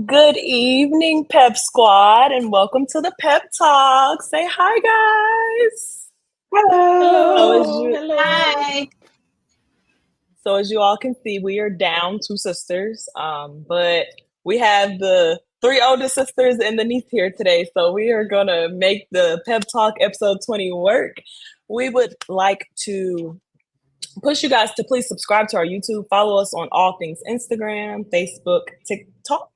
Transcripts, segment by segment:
Good evening, Pep Squad, and welcome to the Pep Talk. Say hi, guys. So as Hello. you Hello. Hi. so as you all can see, we are down two sisters. But we have the three oldest sisters and the niece here today. So we are gonna make the Pep Talk episode 20 work. We would like to push you guys to please subscribe to our YouTube, follow us on all things Instagram, Facebook, TikTok.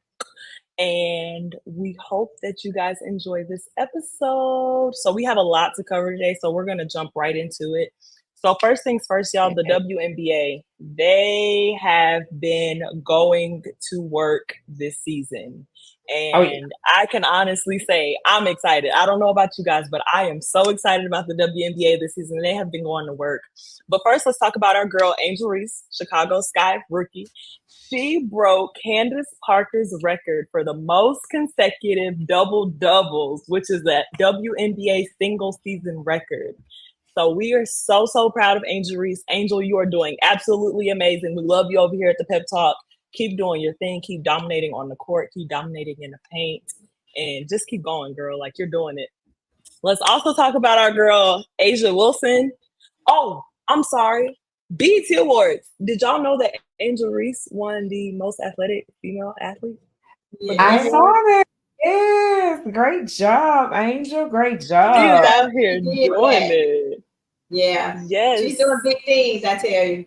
And we hope that you guys enjoy this episode. So we have a lot to cover today, so we're gonna jump right into it. So first things first, y'all, the WNBA, they have been going to work this season. Oh yeah. And I can honestly say I'm excited. I don't know about you guys, but I am so excited about the WNBA this season. They have been going to work. But first, let's talk about our girl, Angel Reese, Chicago Sky rookie. She broke Candace Parker's record for the most consecutive double doubles, which is a WNBA single season record. So we are so proud of Angel Reese. Angel, you are doing absolutely amazing. We love you over here at the Pep Talk. Keep doing your thing. Keep dominating on the court. Keep dominating in the paint. And just keep going, girl. Like, you're doing it. Let's also talk about our girl, Asia Wilson. Oh, I'm sorry. BET Awards. Did y'all know that Angel Reese won the most athletic female athlete for the I BET Yes. saw Awards? that. Yes. Great job, Angel. Great She is job. out She here did doing that. it. Yeah. She's Yes, doing big things, I tell you.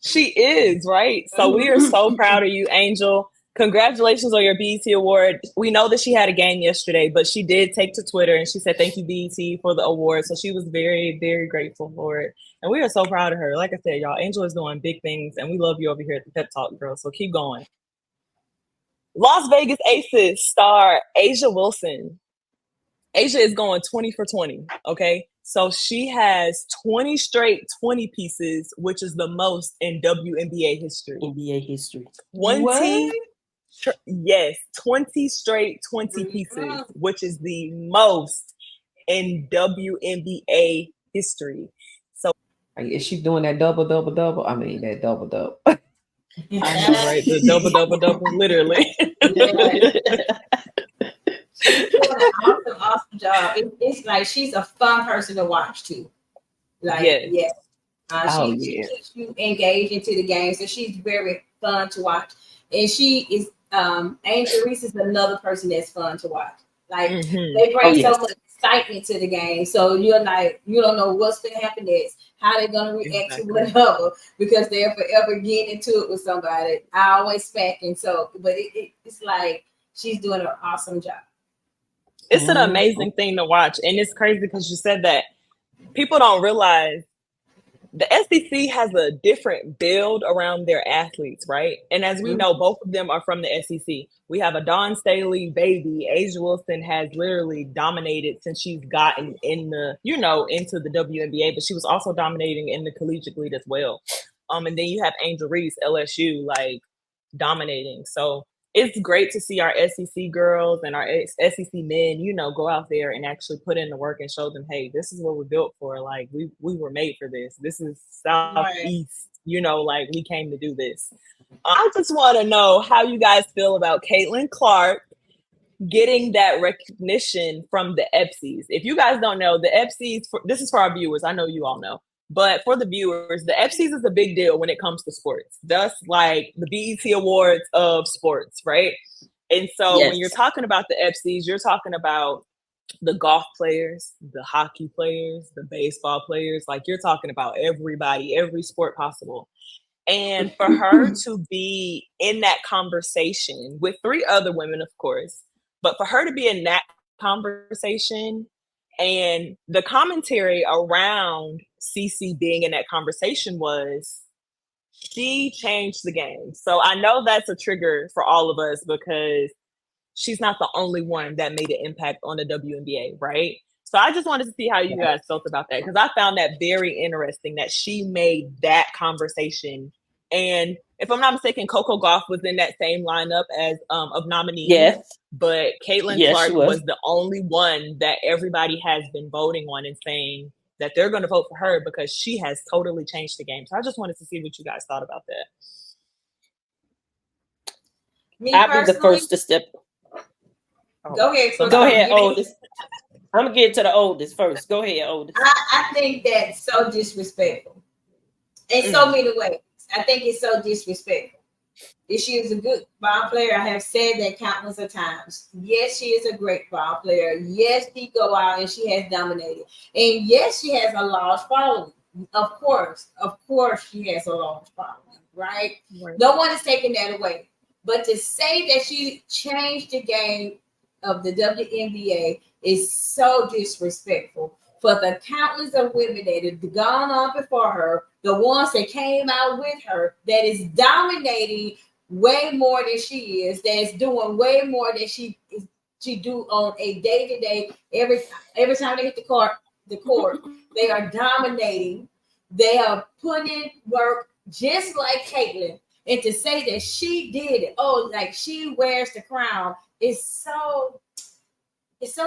she is, right? So we are so proud of you, Angel. Congratulations on your BET Award. We know that she had a game yesterday, but she did take to Twitter and she said, "Thank you, BET, for the award." So she was very grateful for it. And we are so proud of her. Like I said, y'all, Angel is doing big things, and we love you over here at the Pep Talk, girl. So keep going. Las Vegas Aces star Asia Wilson. Asia is going 20 for 20. Okay. So she has 20 straight 20 pieces, which is the most in WNBA history. NBA history. 20, yes, 20 straight 20 pieces, which is the most in WNBA history. So Is she doing that double? I mean that double. I know, right? The double, literally. She's doing an awesome job. It's like she's a fun person to watch too. Like, Yes. Oh she yeah. keeps you engaged into the game, so she's very fun to watch. And she is Angel Reese is another person that's fun to watch. Like they bring so much excitement to the game, so you're like you don't know what's going to happen next, how they're going to react to whatever, because they're forever getting into it with somebody. I always spacking, so but it's like she's doing an awesome job. It's an amazing thing to watch. And it's crazy because you said that people don't realize the SEC has a different build around their athletes, right? And as we know, both of them are from the SEC. We have a Dawn Staley baby. Asia Wilson has literally dominated since she's gotten in the, into the WNBA, but she was also dominating in the collegiate league as well. And then you have Angel Reese, LSU, like dominating. So it's great to see our SEC girls and our SEC men, go out there and actually put in the work and show them, hey, this is what we're built for. Like we were made for this. This is Southeast, like we came to do this. I just want to know how you guys feel about Caitlin Clark getting that recognition from the EPSIs. If you guys don't know, the EPSIs, this is for our viewers. I know you all know. But for the viewers, the EPSIs is a big deal when it comes to sports. That's like the BET Awards of sports, right? And so when you're talking about the EPSIs, you're talking about the golf players, the hockey players, the baseball players. Like you're talking about everybody, every sport possible. And for her to be in that conversation with three other women, of course, but for her to be in that conversation and the commentary around Cece being in that conversation was she changed the game. So I know that's a trigger for all of us because she's not the only one that made an impact on the WNBA, right? So I just wanted to see how you guys felt about that because I found that very interesting that she made that conversation. And if I'm not mistaken, Coco Gauff was in that same lineup as of nominees. Yes. But Caitlin Clark was the only one that everybody has been voting on and saying that they're going to vote for her because she has totally changed the game. So I just wanted to see what you guys thought about that. I'll be the first to step. Go ahead. Go ahead, oldest. I'm gonna get to the oldest first. Go ahead, oldest. I think that's so disrespectful in so many ways. I think it's so disrespectful. She is a good ball player. I have said that countless of times. Yes, she is a great ball player. Yes, she go out and she has dominated. And yes, she has a large following. Of course, she has a large following, right? No one is taking that away. But to say that she changed the game of the WNBA is so disrespectful for the countless of women that have gone on before her, the ones that came out with her, that is dominating way more than she is, that's doing way more than she do on a day-to-day. Every time they hit the court, they are dominating. They are putting in work just like Caitlin. And to say that she did it, like she wears the crown, it's so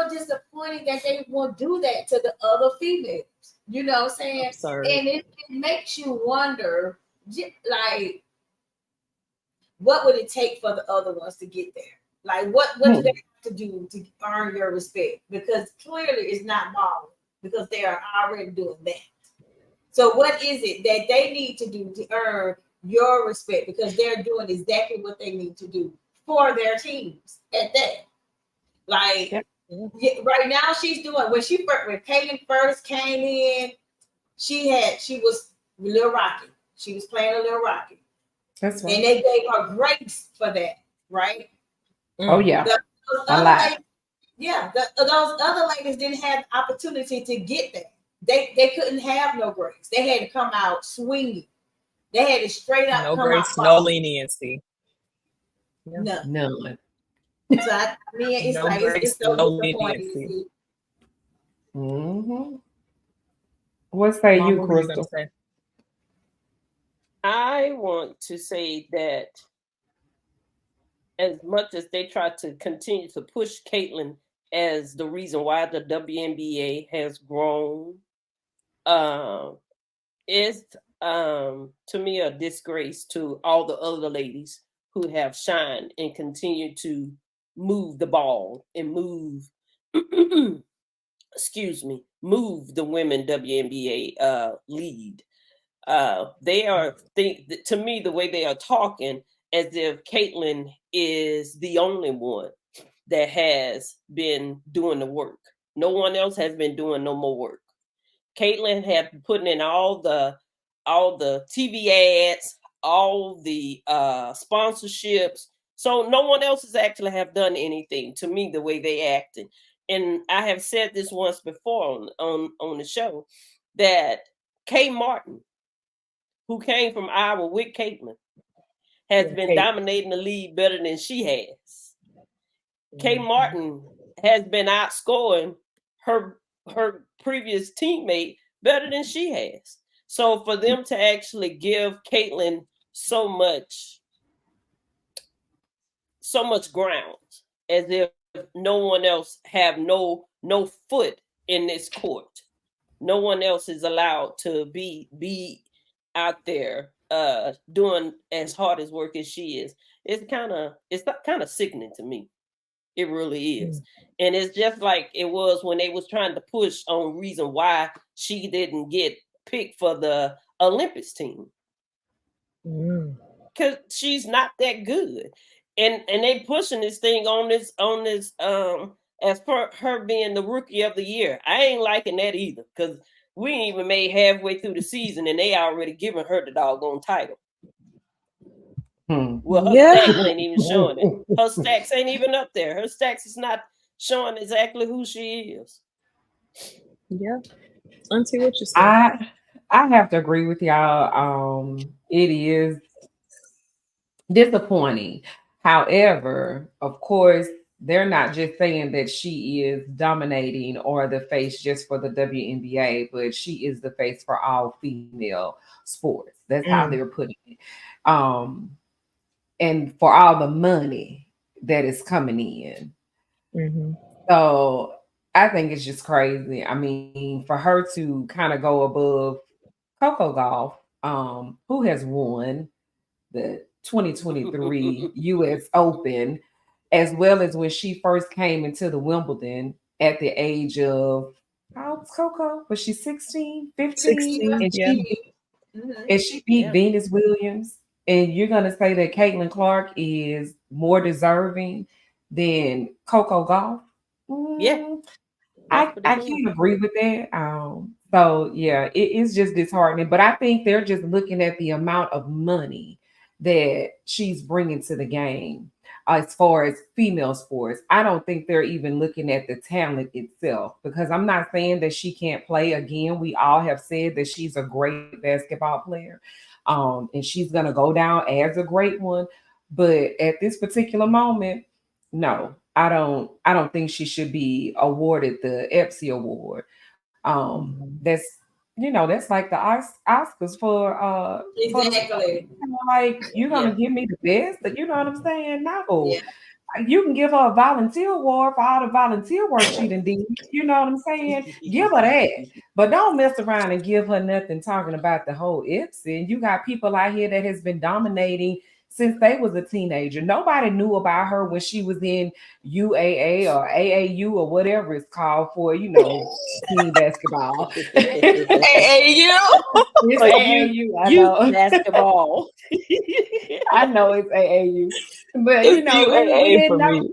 disappointing that they won't do that to the other females. You know what I'm saying? Absurd. And it makes you wonder, like, what would it take for the other ones to get there? Like, what do they have to do to earn your respect? Because clearly it's not balling, because they are already doing that. So what is it that they need to do to earn your respect? Because they're doing exactly what they need to do for their teams at that. Like, right now she's doing, when Caitlin first came in, she was a little rocky. She was playing a little rocky. That's right. And they gave her grace for that, right? Oh yeah. Those other ladies didn't have the opportunity to get that. They couldn't have no grace. They had to come out swinging. They had to straight up no come grace, out no leniency. None. So I mean, it's no like grace, it's so no disappointing. leniency. What say Mom, you, what were you Crystal? gonna say? I want to say that as much as they try to continue to push Caitlin as the reason why the WNBA has grown, it's to me a disgrace to all the other ladies who have shined and continue to move the ball and move move the women WNBA lead. They are to me, the way they are talking as if Caitlin is the only one that has been doing the work. No one else has been doing no more work. Caitlin had putting in all the TV ads, all the sponsorships. So no one else has actually have done anything to me the way they acted. And I have said this once before on the show that Kay Martin, who came from Iowa with Caitlin, has been dominating the league better than she has. Kay Martin has been outscoring her previous teammate better than she has. So for them to actually give Caitlin so much ground, as if no one else have no foot in this court, no one else is allowed to be out there doing as hard as work as she is. It's kind of sickening to me. It really is. And it's just like it was when they was trying to push on reason why she didn't get picked for the Olympics team. Because she's not that good. And they pushing this thing on this as per her being the rookie of the year. I ain't liking that either, because we ain't even made halfway through the season and they already giving her the doggone title. Well, her stats ain't even showing it. Her stats ain't even up there. Her stats is not showing exactly who she is. Yeah. Auntie, what you say? I have to agree with y'all. It is disappointing. However, of course, they're not just saying that she is dominating or the face just for the WNBA, but she is the face for all female sports. That's how they're putting it. And for all the money that is coming in. So I think it's just crazy. I mean, for her to kind of go above Coco Gauff, who has won the 2023 US Open, as well as when she first came into the Wimbledon at the age of, how old's Coco? Was she 16, 15? 16, yeah. And she beat Venus Williams. And you're going to say that Caitlin Clark is more deserving than Coco Gauff? Yeah. I can't agree with that. So yeah, it's just disheartening. But I think they're just looking at the amount of money that she's bringing to the game as far as female sports. I don't think they're even looking at the talent itself, because I'm not saying that she can't play. Again, we all have said that she's a great basketball player, and she's gonna go down as a great one. But at this particular moment, no, I don't think she should be awarded the EPSI award. That's like the Oscars for exactly. like, you're gonna give me the best, you know what I'm saying? No. You can give her a volunteer award for all the volunteer work she done did. You know what I'm saying? Give her that. But don't mess around and give her nothing talking about the whole IPSI. You got people out here that has been dominating since they was a teenager. Nobody knew about her when she was in UAA or AAU or whatever it's called for, team basketball. AAU? It's AAU. I know. Basketball. I know it's AAU. But it's we didn't know.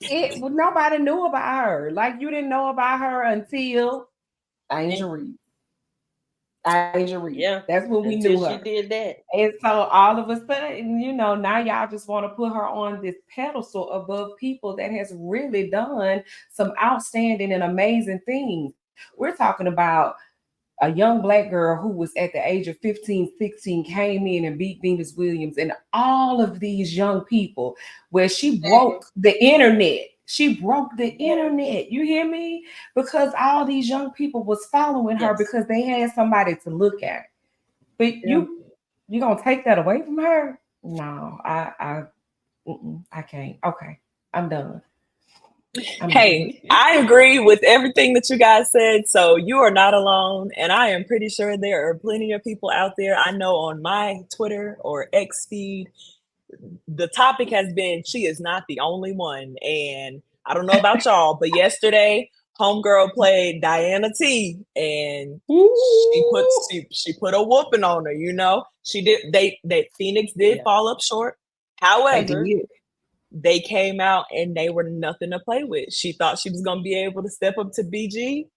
Me. Nobody knew about her. Like, you didn't know about her until Angel Reese. Yeah, that's when we knew her. She did that. And so all of a sudden, now y'all just want to put her on this pedestal above people that has really done some outstanding and amazing things. We're talking about a young Black girl who was at the age of 15, 16, came in and beat Venus Williams and all of these young people, where she broke the internet. She broke the internet. You hear me? Because all these young people was following her because they had somebody to look at. But you gonna take that away from her? No, I can't. Okay, I'm done. I agree with everything that you guys said. So you are not alone. And I am pretty sure there are plenty of people out there. I know on my Twitter or X feed, the topic has been, she is not the only one. And I don't know about y'all, but yesterday, homegirl played Diana T, and she put a whooping on her. She did. Phoenix did fall up short. However, they came out and they were nothing to play with. She thought she was going to be able to step up to BG. It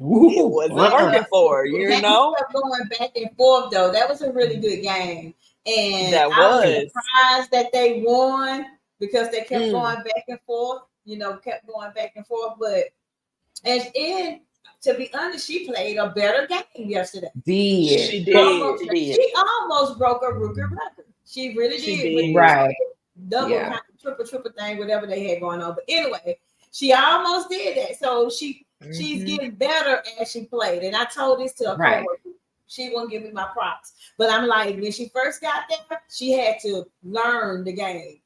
wasn't working for her, kept going back and forth, though. That was a really good game. And I was surprised that they won because they kept going back and forth, kept going back and forth. But to be honest, she played a better game yesterday. She did. She almost broke a rookie record. She really did. Right. Double kind of triple thing, whatever they had going on. But anyway, she almost did that. So she's getting better as she played. And I told this to a coworker. She won't give me my props. But I'm like, when she first got there, she had to learn the game.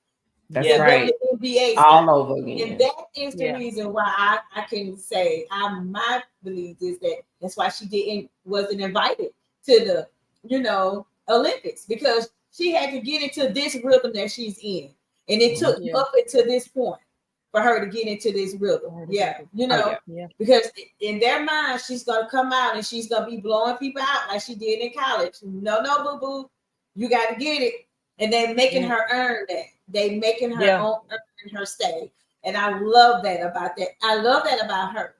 That's right. WNBA all over again. And that is the reason why I can say my belief is that's why she wasn't invited to the Olympics, because she had to get into this rhythm that she's in. And it took up to this point for her to get into this rhythm. Because in their mind, she's going to come out and she's going to be blowing people out like she did in college. No, boo-boo. You got to get it. And they're making her earn that. They making her earn her stay. And I love that about that. I love that about her.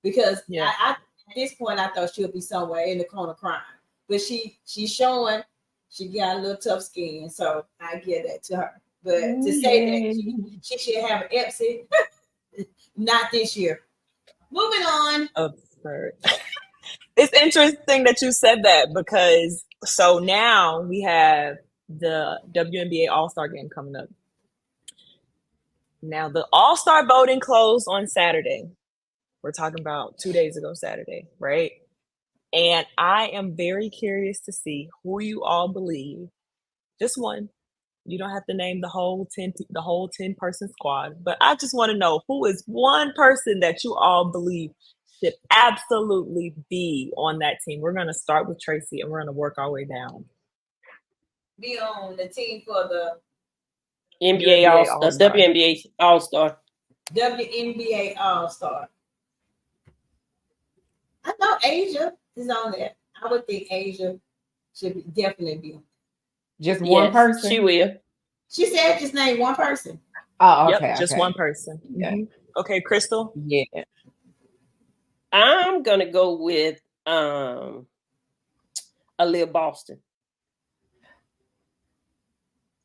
Because I at this point, I thought she'll be somewhere in the corner crying. But she's showing she got a little tough skin. So I give that to her. But to say that she should have an EPSI, not this year. Moving on. Absurd. It's interesting that you said that, because so now we have the WNBA All-Star game coming up. Now the All-Star voting closed on Saturday. We're talking about 2 days ago Saturday, right? And I am very curious to see who you all believe. Just one. You don't have to name the whole 10-person squad, but I just want to know, who is one person that you all believe should absolutely be on that team. We're going to start with Tracy and we're going to work our way down. be on the team for the NBA All-Star, WNBA All-Star. WNBA All-Star. I know Asia is on there. I would think Asia should definitely be on there. Just one person? She will. She said just name one person. Oh, okay. Yep, just one person. Yeah. Mm-hmm. Okay, Crystal? Yeah. I'm going to go with Aaliyah Boston.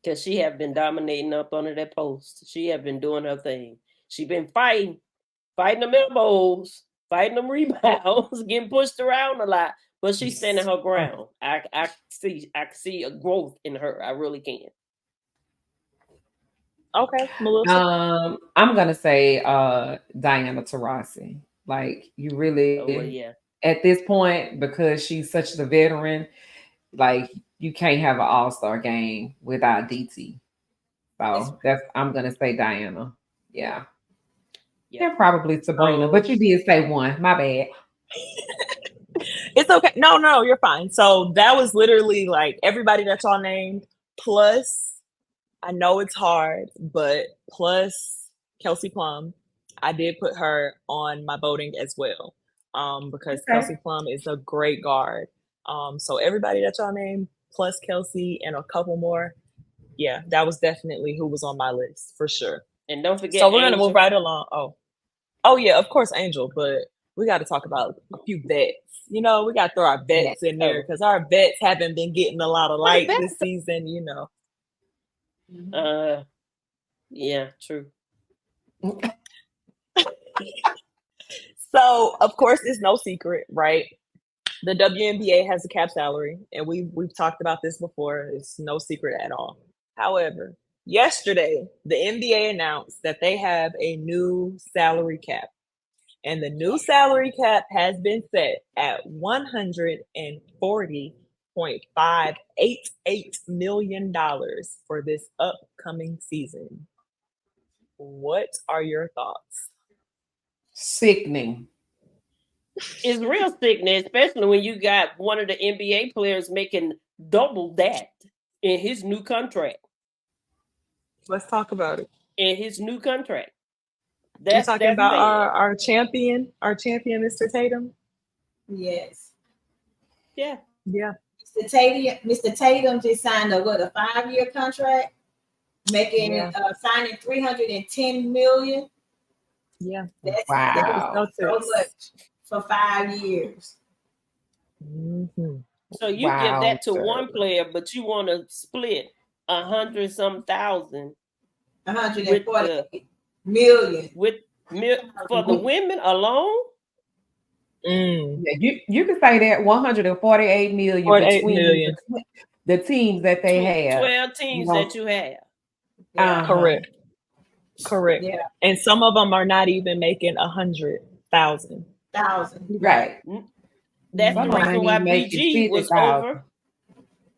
Because she have been dominating up under that post. She have been doing her thing. She been fighting them elbows, fighting them rebounds, getting pushed around a lot, but she's standing her ground. I see a growth in her. I really can. Okay, Melissa. I'm gonna say Diana Taurasi. Like you really, at this point, because she's such the veteran, like you can't have an all-star game without DT. So I'm gonna say Diana. Yeah. Yeah, probably Sabrina, but you did say one. My bad. It's okay. No, you're fine. So that was literally like everybody that y'all named, plus, I know it's hard, but plus Kelsey Plum. I did put her on my voting as well. Because Kelsey Plum is a great guard. So everybody that y'all named, plus Kelsey and a couple more, yeah, that was definitely who was on my list for sure. And don't forget, so we're gonna move right along. Oh yeah, of course, Angel, but we got to talk about a few vets. You know, we got to throw our vets in there because our vets haven't been getting a lot of light this season. You know. Yeah, true. So of course, it's no secret, right? The WNBA has a cap salary, and we've talked about this before. It's no secret at all. However, yesterday the NBA announced that they have a new salary cap. And the new salary cap has been set at $140.588 million for this upcoming season. What are your thoughts? Sickening. It's real sickening, especially when you got one of the NBA players making double that in his new contract. Let's talk about it. In his new contract. You're talking about our champion, Mr. Tatum? Yes. Yeah. Mr. Tatum just signed a 5-year contract, making signing $310 million. Yeah. That's so much for 5 years. Mm-hmm. So you give that to one player, but you want to split 100-some thousand. 148 million for the women alone. Yeah, you can say that 148 million between the teams that they have. 12 teams that you have. Correct. Yeah. And some of them are not even making 100,000. Right. That's the reason why BG was over.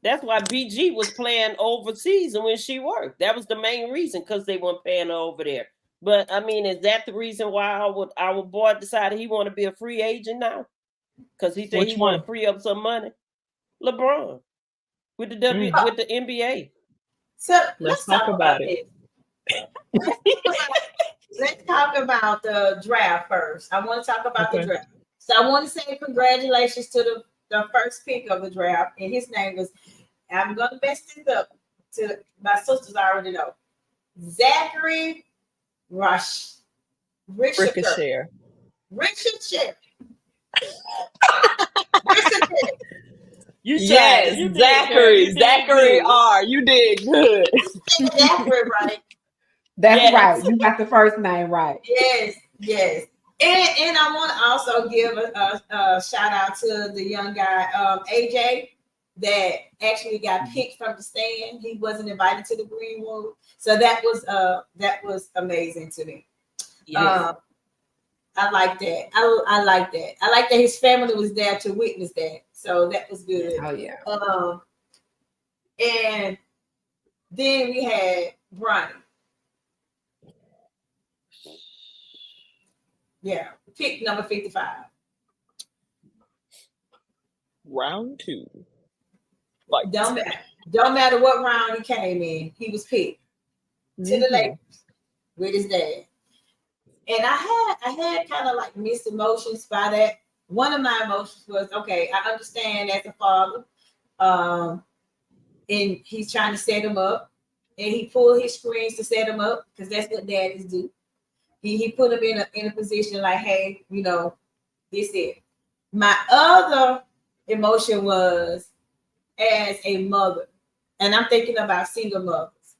That's why BG was playing overseas when she worked. That was the main reason, because they weren't paying her over there. But I mean, is that the reason why our boy decided he want to be a free agent now? Because he said he want to free up some money. LeBron with the with the NBA. So let's talk about it. Let's talk about the draft first. I want to talk about the draft. So I want to say congratulations to the first pick of the draft, and his name was, I'm going to mess this up to my sisters already know, Zachary Ricochet. Yes, Zachary R. You did good. Zachary, right? That's right. You got the first name right. Yes. And I want to also give a shout out to the young guy, AJ, that actually got picked from the stand. He wasn't invited to the green room, so that was amazing to me. Yes. I like that. I like that. I like that his family was there to witness that. So that was good. Oh yeah. And then we had Bronny. Yeah, pick number 55. Round 2. Don't matter. Don't matter what round he came in, he was picked to the Lakers with his dad. And I had kind of like mixed emotions by that. One of my emotions was, okay, I understand as a father, and he's trying to set him up, and he pulled his strings to set him up because that's what daddies do. He put him in a position like, hey, you know, this it. My other emotion was as a mother, and I'm thinking about single mothers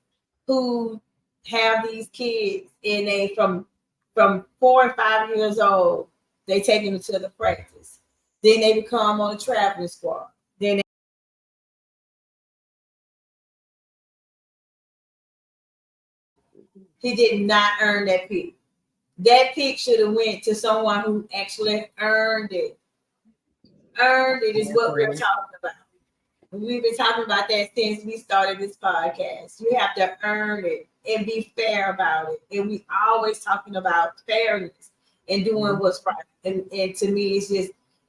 who have these kids, and they from 4 and 5 years old, they take them to the practice. Then they become on a traveling squad. Then he did not earn that pick. That pick should have went to someone who actually earned it. Earned it is what we're talking about. We've been talking about that since we started this podcast. You have to earn it and be fair about it. And we always talking about fairness and doing what's right. And to me, it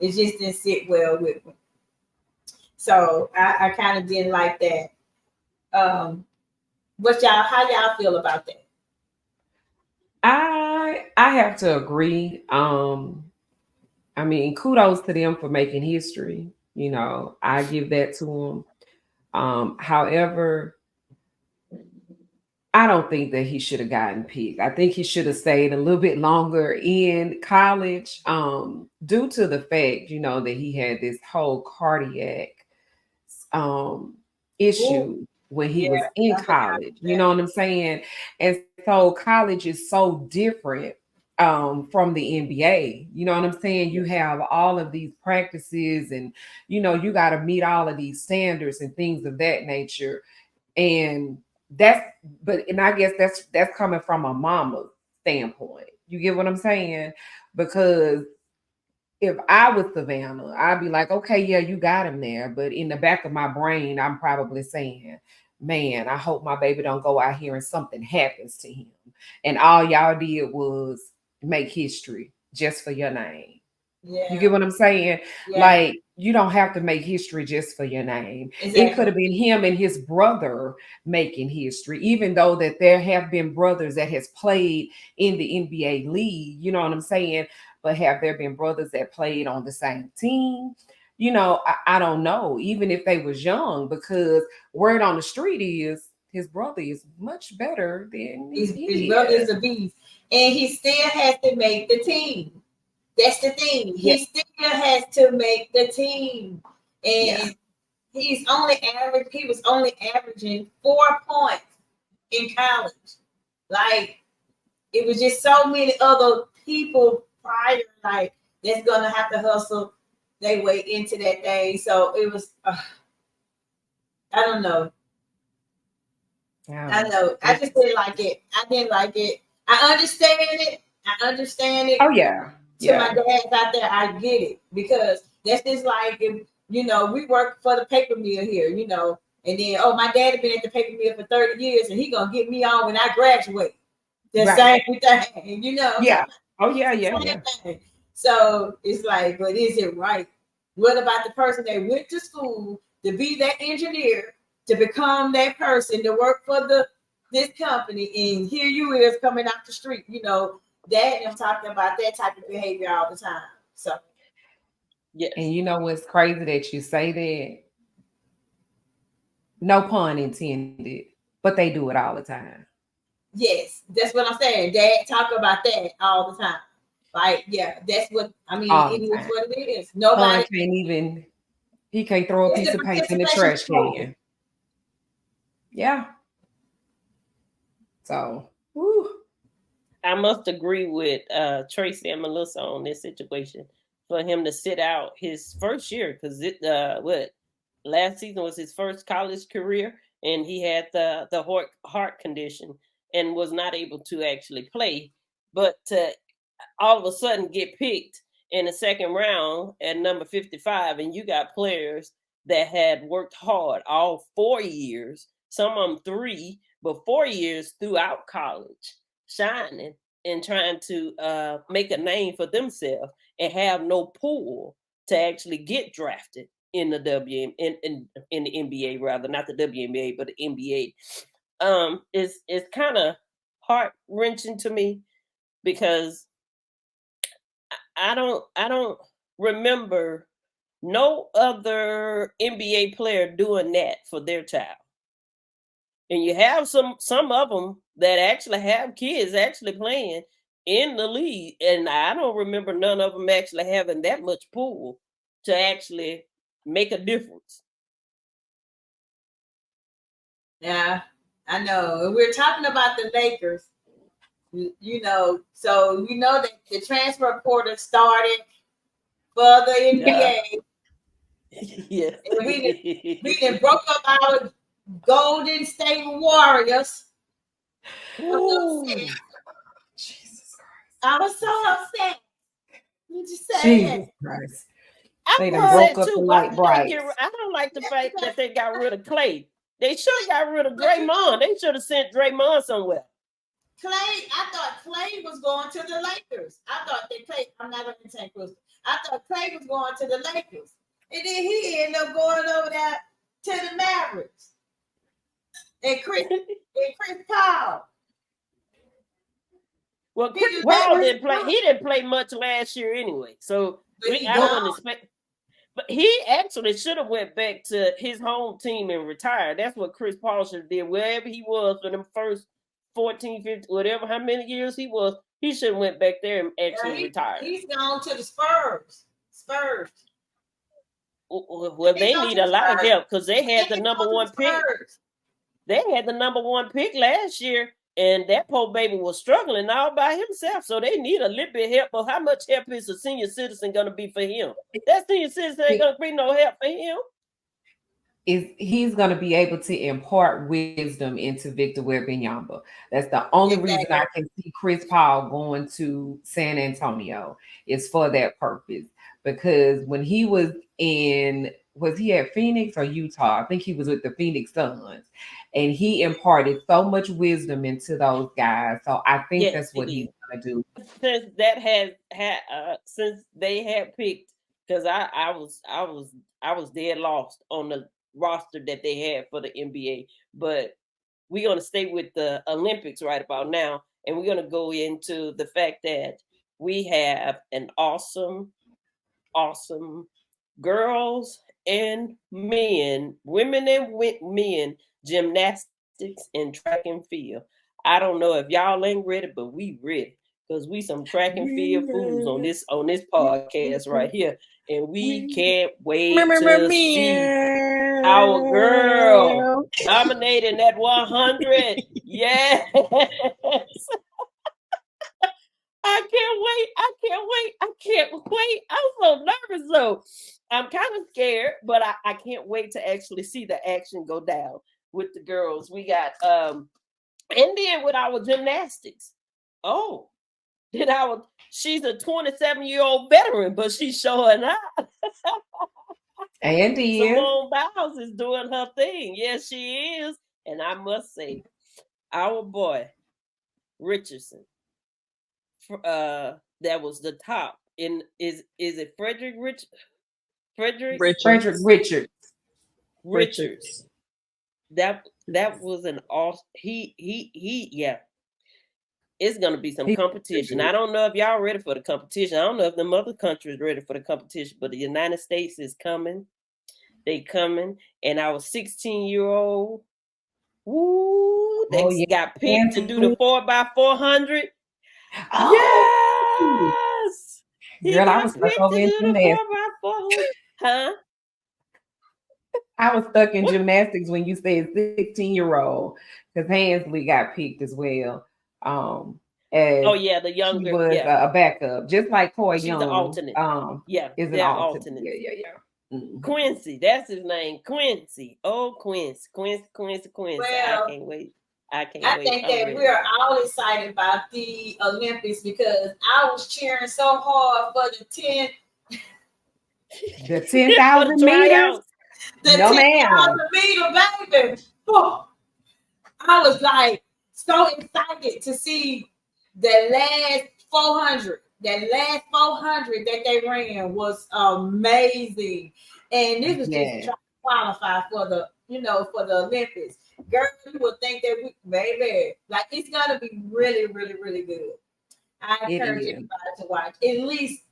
just didn't sit well with me. So I kind of didn't like that. How y'all feel about that? I have to agree. I mean, kudos to them for making history. You know, I give that to them. However, I don't think that he should have gotten picked. I think he should have stayed a little bit longer in college, due to the fact, you know, that he had this whole cardiac issue when he was in college. You know what I'm saying? And so college is so different from the NBA. You know what I'm saying? You have all of these practices, and you know, you got to meet all of these standards and things of that nature. And and I guess that's coming from a mama standpoint. You get what I'm saying? Because if I was Savannah, I'd be like, okay, yeah, you got him there. But in the back of my brain, I'm probably saying, man, I hope my baby don't go out here and something happens to him. And all y'all did was make history just for your name. Yeah. You get what I'm saying? Yeah. Like, you don't have to make history just for your name. Exactly. It could have been him and his brother making history, even though that there have been brothers that has played in the NBA league. You know what I'm saying? But have there been brothers that played on the same team? You know, I don't know, even if they was young, because word on the street is his brother is much better than his brother is a beast. And he still has to make the team. That's the thing. He still has to make the team. And he was only averaging 4 points in college. Like, it was just so many other people prior, like, that's gonna have to hustle their way into that thing. So it was I don't know. I know. I just didn't like it. I didn't like it. I understand it. Oh yeah. To my dads out there, I get it, because that's just like, if, you know, we work for the paper mill here, you know, and then, oh, my dad had been at the paper mill for 30 years and he gonna get me on when I graduate. The same thing, you know. Yeah. Oh yeah. So it's like, but is it right? What about the person that went to school to be that engineer, to become that person, to work for this company, and here you is coming out the street, you know? That, I'm talking about that type of behavior all the time. So, yes. And you know what's crazy that you say that? No pun intended, but they do it all the time. Yes, that's what I'm saying. Dad talk about that all the time. Like, yeah, that's what I mean. It is what it is. Nobody can't even. He can't throw a piece of paper in the trash can. Yeah. So, whew. I must agree with Tracy and Melissa on this situation, for him to sit out his first year, because last season was his first college career, and he had the heart condition and was not able to actually play. But to all of a sudden get picked in the second round at number 55, and you got players that had worked hard all 4 years, some of them 3, but 4 years throughout college, shining and trying to make a name for themselves, and have no pull to actually get drafted. in the in the NBA, rather, not the WNBA, but the NBA. It's kind of heart-wrenching to me because I don't remember no other NBA player doing that for their child. And you have some of them that actually have kids actually playing in the league, and I don't remember none of them actually having that much pull to actually make a difference. Yeah, I know. We're talking about the Lakers, you know, so you know that the transfer portal started for the NBA. Yeah. And we done broke up our Golden State Warriors. Jesus Christ. I was so upset. You just saying. Jesus Christ. I They done broke upset up too. the Why light did bright. they I don't like the fact that they got rid of Clay. They should have got rid of Draymond. They should have sent Draymond somewhere. Clay, I thought Clay was going to the Lakers. I thought that Clay, I'm not going to take Crystal. I thought Clay was going to the Lakers. And then he ended up going over there to the Mavericks. And Chris Paul. Well, Chris Paul didn't play. He didn't play much last year anyway. So I don't expect. But he actually should have went back to his home team and retired. That's what Chris Paul should have did. Wherever he was for them first 14, 15, whatever, how many years he was, he should have went back there and actually retired. He's gone to the Spurs. Well, they need a lot of help because they had the number one pick. They had the number one pick last year, and that poor baby was struggling all by himself. So they need a little bit of help. But how much help is a senior citizen going to be for him? That senior citizen ain't going to be no help for him. He's going to be able to impart wisdom into Victor Wembanyama. That's the only reason I can see Chris Paul going to San Antonio is for that purpose. Because when he was he at Phoenix or Utah? I think he was with the Phoenix Suns, and he imparted so much wisdom into those guys. So I think that's what he's going to do. Since that since they had picked, because I was dead lost on the roster that they had for the NBA, but we're going to stay with the Olympics right about now, and we're going to go into the fact that we have an awesome girls and men, women and men, gymnastics and track and field. I don't know if y'all ain't ready, but we ready because we some track and field fools on this podcast right here, and we can't wait to see our girl dominating that 100. Yes. I can't wait. I'm so nervous though. I'm kind of scared, but I can't wait to actually see the action go down with the girls. We got and then with our gymnastics. Oh, she's a 27-year-old veteran, but she's showing up. And Simone Biles is doing her thing. Yes, she is. And I must say, our boy Richardson, that was the top in is it Frederick Richards. That was an awesome. He yeah. It's gonna be some competition. I don't know if y'all ready for the competition. I don't know if the other countries ready for the competition, but the United States is coming. They coming, and our 16-year-old, they got picked to do the 4x400. Oh. Yes, girl, I was stuck over in gymnastics. Huh? I was stuck in gymnastics when you said 16-year-old because Hansley got picked as well. Oh yeah, the younger she was a backup, just like Coy Young. She's an alternate. Is an alternate. Yeah. Mm-hmm. Quincy, that's his name. Quincy. Oh, Quincy. Well, I can't wait. I think that we are all excited about the Olympics because I was cheering so hard for the 10,000 meters. The 10,000 meter, baby. Oh, I was like so excited to see the last 400 that last 400 that they ran was amazing, and this was just trying to qualify for the for the Olympics. Girl, you would think that baby, like it's gonna be really, really, really good. I encourage everybody to watch at least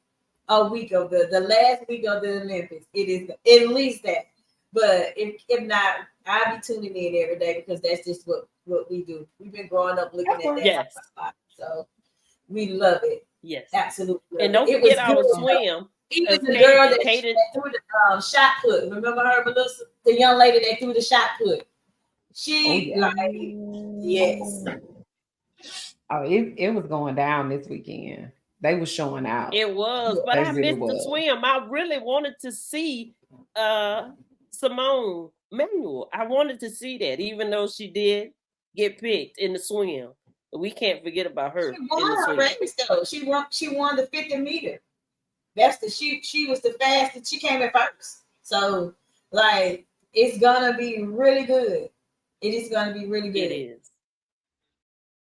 a week of the last week of the Olympics. It is at least that. But if not, I'll be tuning in every day because that's just what we do. We've been growing up looking at that. Yes. So we love it. Yes. Absolutely. And don't forget our swim. Even the girl that threw the shot put. Remember her, Melissa? The young lady that threw the shot put. She yes. Oh, it was going down this weekend. They were showing out. It was, but I missed the swim. I really wanted to see Simone Manuel. I wanted to see that, even though she did get picked in the swim. But we can't forget about her. She won her race though. She won the 50 meter. That's she was the fastest. She came in first. So like it's gonna be really good. It is gonna be really good. It is.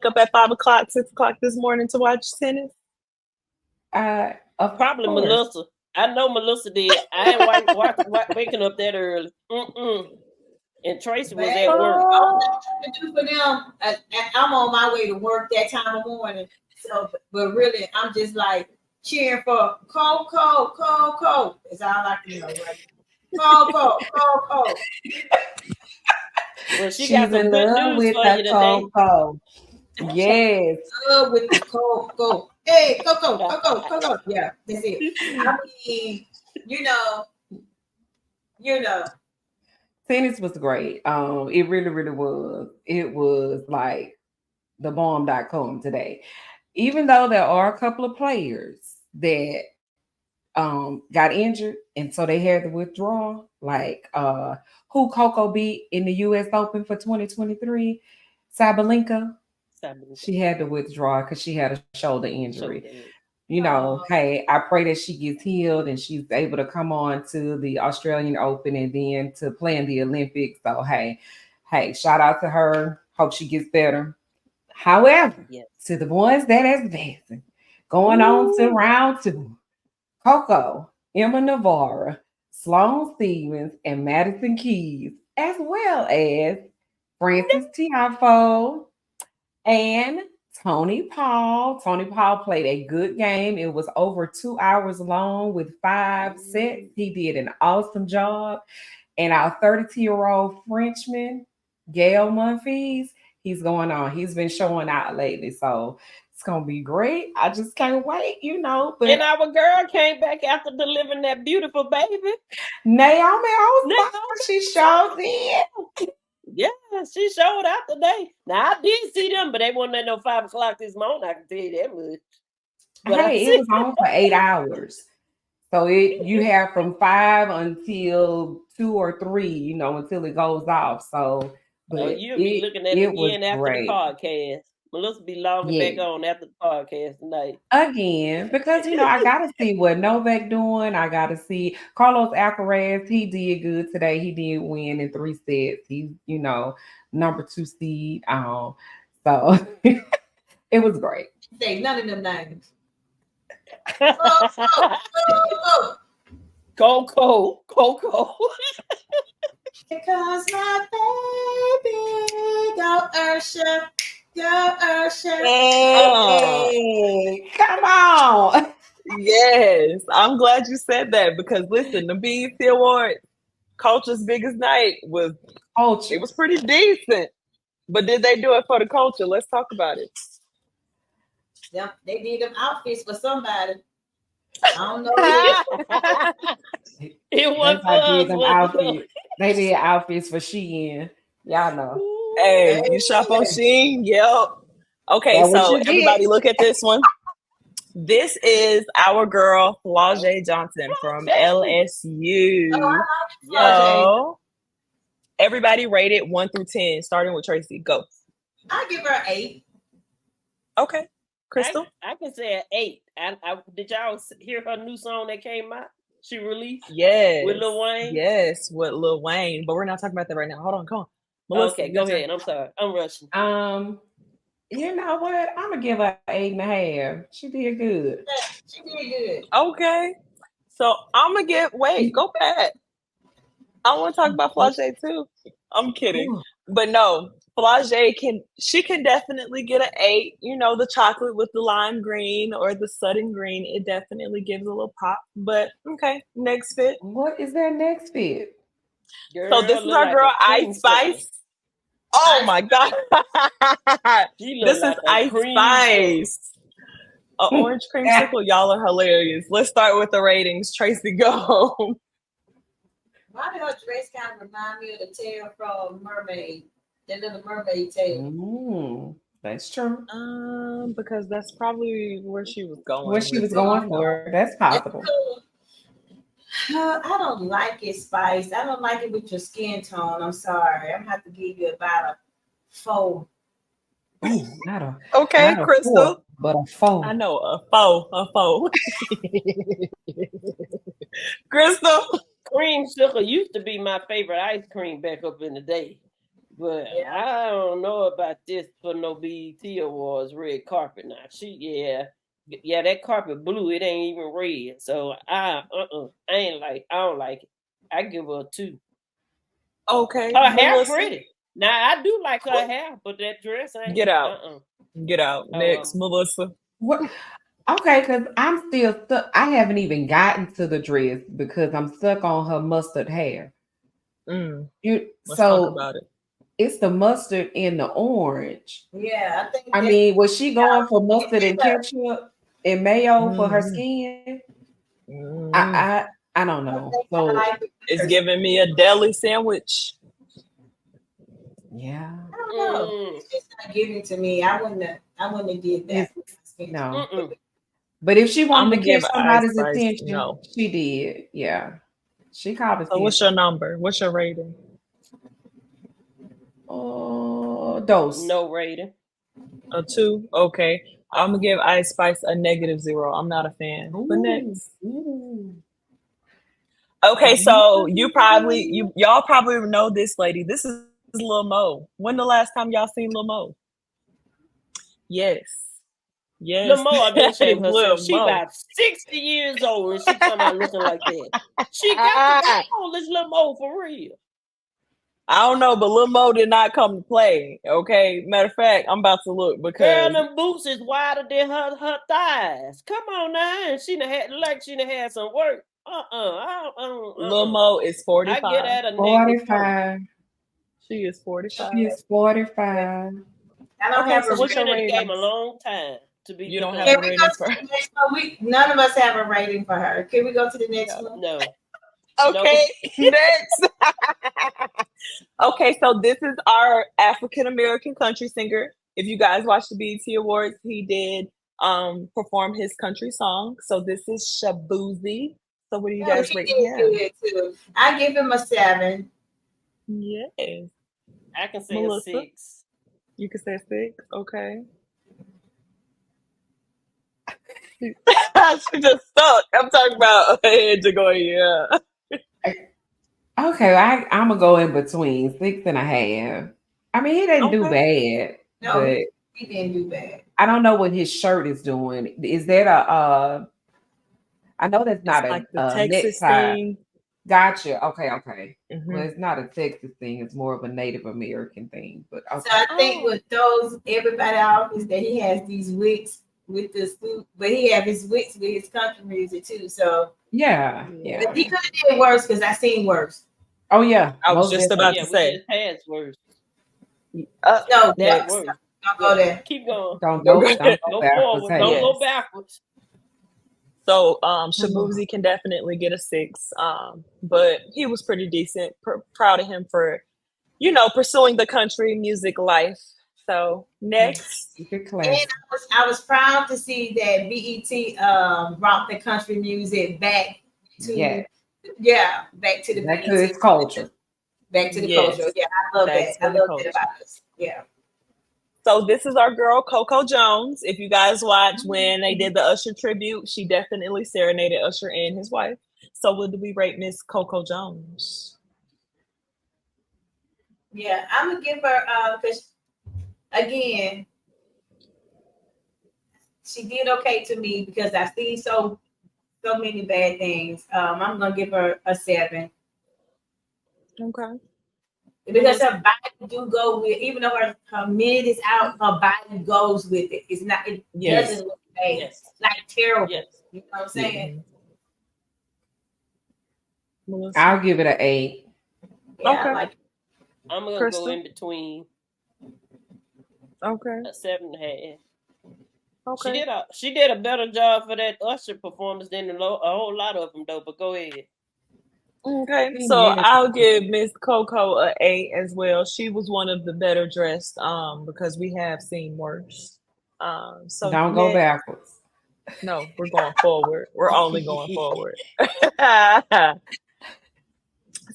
Up at 5 o'clock, 6 o'clock this morning to watch tennis? Probably Melissa. I know Melissa did. I ain't waking up that early. And Tracy was at work. All I do for them, I'm on my way to work that time of morning. So, but really, I'm just like cheering for Coco. It's all I can know, right? Coco. Well, she's got some good news for you today. Coco. Yes. With the Coco. Hey, Coco. Yeah, that's it. I mean, you know. Tennis was great. It really, really was. It was like the bomb.com today. Even though there are a couple of players that got injured, and so they had to withdraw, like who Coco beat in the US Open for 2023, Sabalenka. She had to withdraw because she had a shoulder injury. Hey, I pray that she gets healed and she's able to come on to the Australian Open and then to play in the Olympics. So hey, shout out to her. Hope she gets better. However, to the ones that is advancing, going on to round 2, Coco, Emma Navarro, Sloane Stevens, and Madison Keys, as well as Frances Tiafoe and Tony Paul. Tony Paul played a good game. It was over 2 hours long with 5 sets. He did an awesome job. And our 32-year-old Frenchman, Gael Monfils, he's going on. He's been showing out lately. So it's going to be great. I just can't wait, But and our girl came back after delivering that beautiful baby. Naomi, she showed it. Yeah, she showed out today. Now, I did see them, but they wasn't at no 5 o'clock this morning. I can tell you that much. But it was on for 8 hours. So you have from 5 until 2 or 3, until it goes off. So, but you'll be looking at it again after the podcast. Melissa be logging back on after the podcast tonight. Again, because, I got to see what Novak doing. I got to see Carlos Alcaraz. He did good today. He did win in 3 sets. He's, number 2 seed. So it was great. Say none of them names. Coco. Because my baby, go Ursha. Hey, come on. Yes, I'm glad you said that because listen, the BET Award, Culture's biggest night was culture. It was pretty decent, but did they do it for the culture? Let's talk about it. Yeah, they did them outfits for somebody. I don't know. It was them outfits. They did outfits for Shein. Y'all know. Hey, you shop on Shein? Yep. Okay, so everybody look at this one. This is our girl, Flau'jae Johnson from LSU. So everybody rate it 1 through 10, starting with Tracy. Go. I give her 8. Okay. Crystal? I can say an 8. Did y'all hear her new song that came out? She released? Yes. With Lil Wayne? Yes, with Lil Wayne. But we're not talking about that right now. Hold on, come on. Melissa, okay, go ahead. I'm sorry. I'm rushing. You know what? I'm gonna give her 8.5. She did good. Yeah, she did good. Okay. So I'm gonna get. Wait, go back. I want to talk about Flau'jae too. I'm kidding, Ooh. but no, Flau'jae can definitely get an 8. You know, the chocolate with the lime green or the sudden green, it definitely gives a little pop. But okay, next fit. What is their next fit? So this Girl is look our like girl a Ice creamsicle. Spice. Oh Ice my god, She look this is like a Ice creamsicle. Spice. An orange creamsicle. Y'all are hilarious. Let's start with the ratings. Tracy, go. Why did her dress kind of remind me of the tail from Mermaid? The little mermaid tail. That's true. Because that's probably where she was What going she with was it. going You know. for. That's It's possible. cool. I don't like it, Spice. I don't like it with your skin tone. I'm sorry. I'm gonna have to give you about a 4. Ooh, not a Okay, not a 4, Crystal. but a I 4. know a foe. Crystal. Creamsicle used to be my favorite ice cream back up in the day. But Yeah. I don't know about this for no BET Awards red carpet now. Yeah, that carpet blue, it ain't even red. So I don't like it. I give her a 2. Okay, Her hair Melissa. pretty. Now I do like her hair, but that dress ain't Get out. uh-uh. Get out. Next, Melissa. What? Okay, because I'm still stuck. I haven't even gotten to the dress because I'm stuck on her mustard hair. Let's talk So about it. it's the mustard and the orange. Yeah, I think I that mean, was she going for mustard and yeah. ketchup and mayo for her Mm-hmm. skin? Mm-hmm. I don't I know. think I So like it. It's giving me a deli sandwich. yeah, I don't know. It's just not giving to me. I wouldn't have did that. no. Mm-mm. But if she I'm wanted gonna to give catch Ice somebody's Spice attention, no. she did. Yeah, she caught So what's attention. your number? What's your rating? Oh, dose. No rating. A 2? Okay. I'm gonna give Ice Spice a -0. I'm not a fan. But Ooh, next. ooh. Okay, so y'all probably know this lady. This is Lil Mo. When the last time y'all seen Lil Mo? Yes. Yes, Lamar been that is shame herself. Lil She Mo. about 60 years old and she talking about looking like that. She got to be old as Lamar for real. I don't know, but Lil Mo did not come to play. Okay. Matter of fact, I'm about to look Girl, because them boots is wider than her thighs. Come on now. And she done had some work. Lil Mo is I get 45. at a -4. 45. She is She 45. is 45. I don't Okay, have so a what's She your been in the rating. game a ratings? long time to be You don't looking have Can a like we that. go rating for to the next one? None of us have a rating for her. Can we go to the next yeah. one? No. Okay, next. Okay, so this is our African American country singer. If you guys watch the BET Awards, he did perform his country song. So this is Shabuzi. So what do you Oh, guys she rate did him? good too. I give him a 7. Yes. I can say Melissa, a 6. you can say 6. Okay. She just stuck. I'm talking about her head to go, yeah. Okay, I'm gonna go in between 6.5. I mean, he didn't do Okay. bad, No, but he didn't do bad. I don't know what his shirt is doing. Is that I know that's It's not like the a Texas necktie. thing. Gotcha. Okay. Well, Mm-hmm. it's not a Texas thing. It's more of a Native American thing. But So okay. I think Oh. what throws everybody off is that he has these wigs with the suit, but he have his wigs with his country music too. So Yeah. but he could have did worse because I seen worse. Oh yeah. I was Most just definitely. about Yeah, to we say. just passed words. No, That's Next. worse. don't go there. Keep going. Don't Go go ahead. don't go Go backwards. forward. Don't Hey. go Yes. backwards. So Shabuzi can definitely get a 6. But he was pretty decent. Proud of him for, pursuing the country music life. So next. Keep it And classy. I was proud to see that BET brought the country music back to back to the Back to BET, its culture. back to the Yes. culture. Yeah, I love Back that. I to the love that culture. about us. Yeah. So this is our girl Coco Jones. If you guys watch when they did the Usher tribute, she definitely serenaded Usher and his wife. So what do we rate Miss Coco Jones? Yeah, I'm gonna give her because again, she did okay to me because I seen so many bad things. I'm gonna give her a 7. Okay. Because her body do go with, even though her mid is out, her body goes with it. It's not, it doesn't look bad. Like terrible. You know what I'm saying? I'll give it an 8. Yeah, okay. I'm gonna go in between. Okay. A 7.5. Okay. She did a better job for that Usher performance than a whole lot of them though. But go ahead. Okay, so I'll give Miss Coco an 8 as well. She was one of the better dressed, because we have seen worse. So don't go backwards. No, we're going forward. We're only going forward.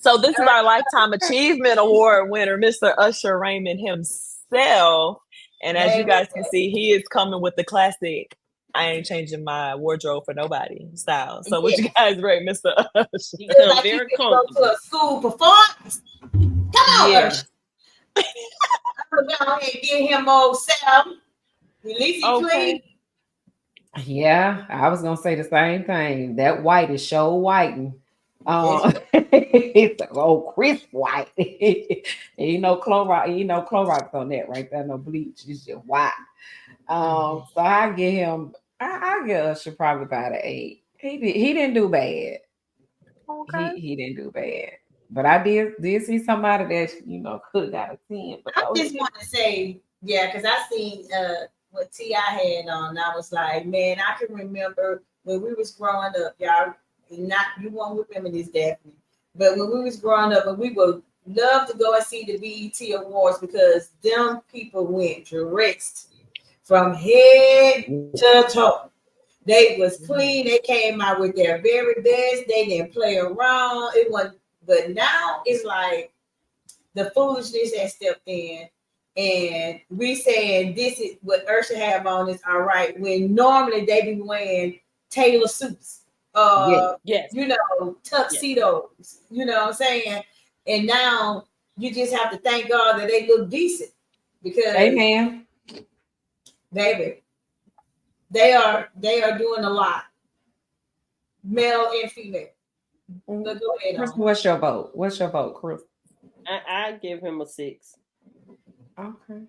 So this is our Lifetime Achievement Award winner, Mr. Usher Raymond himself. And as you guys can see, he is coming with the classic I ain't changing my wardrobe for nobody style. So what you guys rate, Mr. Usher? He come like very comfortable. Go to a school performance. Come on, Usher. I'm gonna go ahead and get him old self. At least he clean. Yeah, I was gonna say the same thing. That white is so whiting. It's like, oh, crisp white. Ain't no Clorox on that right there. No bleach. It's just white. So I give him. I give Usher probably about an 8. He didn't do bad. Okay. He didn't do bad. But I did see somebody that could have got a 10. But I just want to say, because I seen what T.I. had on. I was like, man, I can remember when we was growing up, y'all. You won't remember this, Daphne. But when we was growing up, and we would love to go and see the BET Awards because them people went dressed from head to toe. They was clean. They came out with their very best. They didn't play around. It wasn't. But now it's like the foolishness has stepped in, and we saying this is what Usher have on is all right. When normally they be wearing tailor suits. Tuxedos, you know what I'm saying? And now you just have to thank God that they look decent because amen, baby, they are doing a lot, male and female. So go ahead. Chris, what's your vote, Chris? I give him a 6. Okay.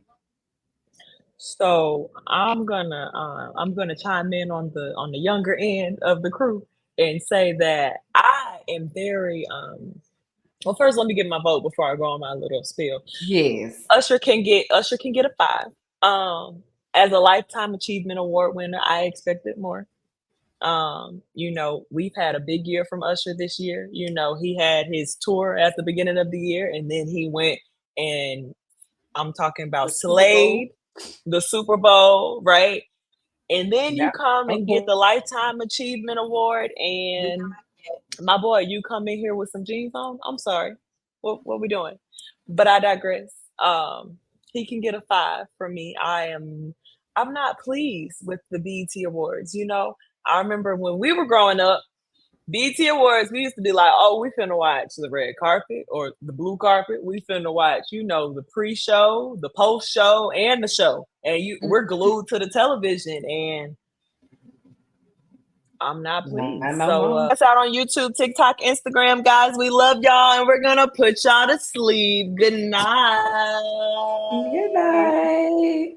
So I'm gonna chime in on the younger end of the crew and say that I am very well, first let me give my vote before I go on my little spiel. Yes. Usher can get a 5. As a Lifetime Achievement Award winner, I expected more. We've had a big year from Usher this year. He had his tour at the beginning of the year, and then he went and I'm talking about Slade, the Super Bowl, right? And then you come and get the Lifetime Achievement Award, and my boy, you come in here with some jeans on. I'm sorry, what we doing? But I digress. He can get a 5 from me. I'm not pleased with the BET Awards. I remember when we were growing up, BET Awards, we used to be like, oh, we finna watch the red carpet or the blue carpet. We finna watch, the pre-show, the post-show, and the show. And we're glued to the television, and I'm not pleased. So that's out on YouTube, TikTok, Instagram, guys. We love y'all, and we're gonna put y'all to sleep. Good night. Good night.